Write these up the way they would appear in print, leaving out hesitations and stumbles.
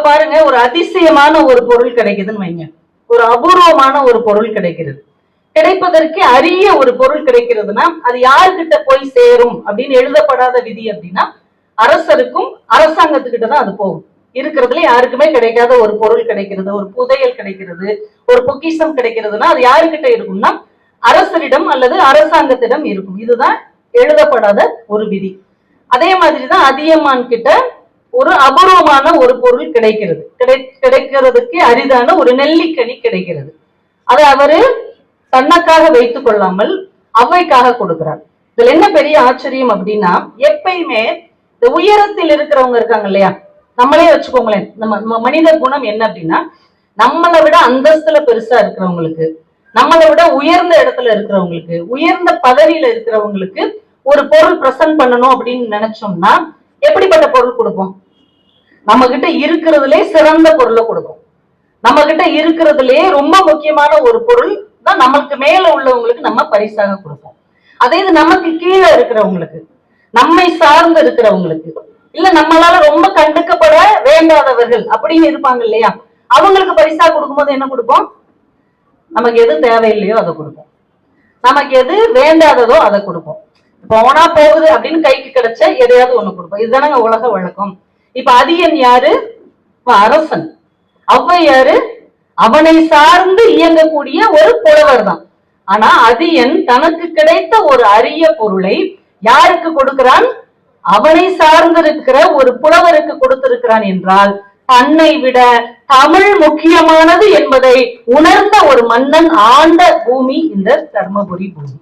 பாருங்க, ஒரு அதிசயமான ஒரு பொருள் கிடைக்குதுன்னு வைங்க, ஒரு அபூர்வமான ஒரு பொருள் கிடைக்கிறது. கிடைப்பதற்கு அரிய ஒரு பொருள் கிடைக்கிறதுனா அது யாருக்கிட்ட போய் சேரும் அப்படின்னு எழுதப்படாத விதி அப்படின்னா அரசருக்கும் அரசாங்கத்துக்கிட்ட தான் அது போகும். இருக்கிறதுல யாருக்குமே கிடைக்காத ஒரு பொருள் கிடைக்கிறது, ஒரு புதையல் கிடைக்கிறது, ஒரு பொக்கிஷம் கிடைக்கிறதுனா அது யாருக்கிட்ட இருக்கும்னா அரசரிடம் அல்லது அரசாங்கத்திடம் இருக்கும். இதுதான் எழுதப்படாத ஒரு விதி. அதே மாதிரிதான் அதியமான் கிட்ட ஒரு அபூர்வமான ஒரு பொருள் கிடைக்கிறது. கிடைக்கிறதுக்கு அரிதான ஒரு நெல்லிக்கனி கிடைக்கிறது. அதை அவரு தன்னக்காக வைத்துக் கொள்ளாமல் அவைக்காக கொடுக்கிறார். இதுல என்ன பெரிய ஆச்சரியம் அப்படின்னா, எப்பயுமே இந்த உயரத்தில் இருக்கிறவங்க இருக்காங்க இல்லையா, நம்மளே வச்சுக்கோங்களேன், நம்ம மனித குணம் என்ன அப்படின்னா, நம்மளை விட அந்தஸ்துல பெருசா இருக்கிறவங்களுக்கு, நம்மளை விட உயர்ந்த இடத்துல இருக்கிறவங்களுக்கு, உயர்ந்த பதவியில இருக்கிறவங்களுக்கு ஒரு பொருள் பிரசன்ட் பண்ணணும் அப்படின்னு நினைச்சோம்னா எப்படிப்பட்ட பொருள் கொடுப்போம்? நம்ம கிட்ட இருக்கிறதுலே சிறந்த பொருளை கொடுப்போம். நம்ம கிட்ட இருக்கிறதுலே ரொம்ப முக்கியமான ஒரு பொருள் தான் நமக்கு மேல உள்ளவங்களுக்கு நம்ம பரிசாக கொடுப்போம். அதே இது நமக்கு கீழே இருக்கிறவங்களுக்கு, நம்மை சார்ந்து இருக்கிறவங்களுக்கு, இல்ல நம்மளால ரொம்ப கண்டுக்கப்பட வேண்டாதவர்கள் அப்படின்னு இருப்பாங்க இல்லையா, அவங்களுக்கு பரிசா கொடுக்கும்போது என்ன கொடுப்போம்? நமக்கு எது தேவையில்லையோ அதை கொடுப்போம், நமக்கு எது வேண்டாததோ அதை கொடுப்போம். போனா போகுது அப்படின்னு கைக்கு கிடைச்ச எதையாவது ஒண்ணு கொடுப்போம். இதுதானங்க உலக வழக்கம். இப்ப அதியன் யாரு? அரசன். அவ்வை யாரு? அவனை சார்ந்து இயங்கக்கூடிய ஒரு புலவர் தான். ஆனா அதியன் தனக்கு கிடைத்த ஒரு அரிய பொருளை யாருக்கு கொடுக்கிறான்? அவனை சார்ந்திருக்கிற ஒரு புலவருக்கு கொடுத்திருக்கிறான் என்றால் தன்னை விட தமிழ் முக்கியமானது என்பதை உணர்ந்த ஒரு மன்னன் ஆண்ட பூமி இந்த தர்மபுரி பூமி.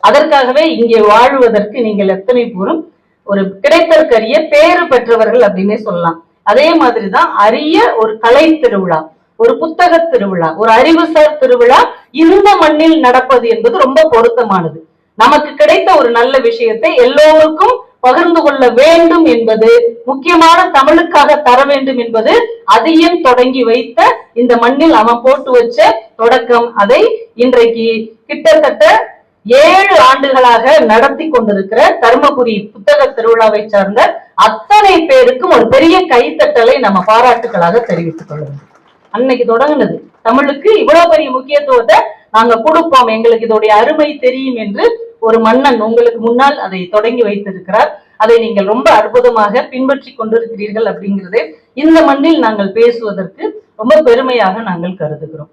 அதற்காகவே இங்கே வாழ்வதற்கு நீங்கள் எத்தனை பேரும் ஒரு கிடைத்தற்கரிய பேறு பெற்றவர்கள் அப்படின்னே சொல்லலாம். அதே மாதிரிதான் அரிய ஒரு கலை திருவிழா, ஒரு புத்தக திருவிழா, ஒரு அறிவுசார் திருவிழா இந்த மண்ணில் நடப்பது என்பது ரொம்ப பொருத்தமானது. நமக்கு கிடைத்த ஒரு நல்ல விஷயத்தை எல்லோருக்கும் பகிர்ந்து கொள்ள வேண்டும் என்பது, முக்கியமான தமிழுக்காக தர வேண்டும் என்பது அதியன் தொடங்கி வைத்த இந்த மண்ணில் அவன் போட்டு வச்ச தொடக்கம். அதை இன்றைக்கு கிட்டத்தட்ட 7 ஆண்டுகளாக நடத்தி கொண்டிருக்கிற தர்மபுரி புத்தக திருவிழாவை சார்ந்த அத்தனை பேருக்கும் ஒரு பெரிய கைத்தட்டலை நம்ம பாராட்டுகளாக தெரிவித்துக் கொள்ளுங்க. அன்னைக்கு தொடங்குனது தமிழுக்கு இவ்வளவு பெரிய முக்கியத்துவத்தை நாங்க கொடுப்போம், எங்களுக்கு இதோடைய அருமை தெரியும் என்று ஒரு மன்னன் உங்களுக்கு முன்னால் அதை தொடங்கி வைத்திருக்கிறார். அதை நீங்கள் ரொம்ப அற்புதமாக பின்பற்றி கொண்டிருக்கிறீர்கள் அப்படிங்கிறதே இந்த மண்ணில் நாங்கள் பேசுவதற்கு ரொம்ப பெருமையாக நாங்கள் கருதுகிறோம்.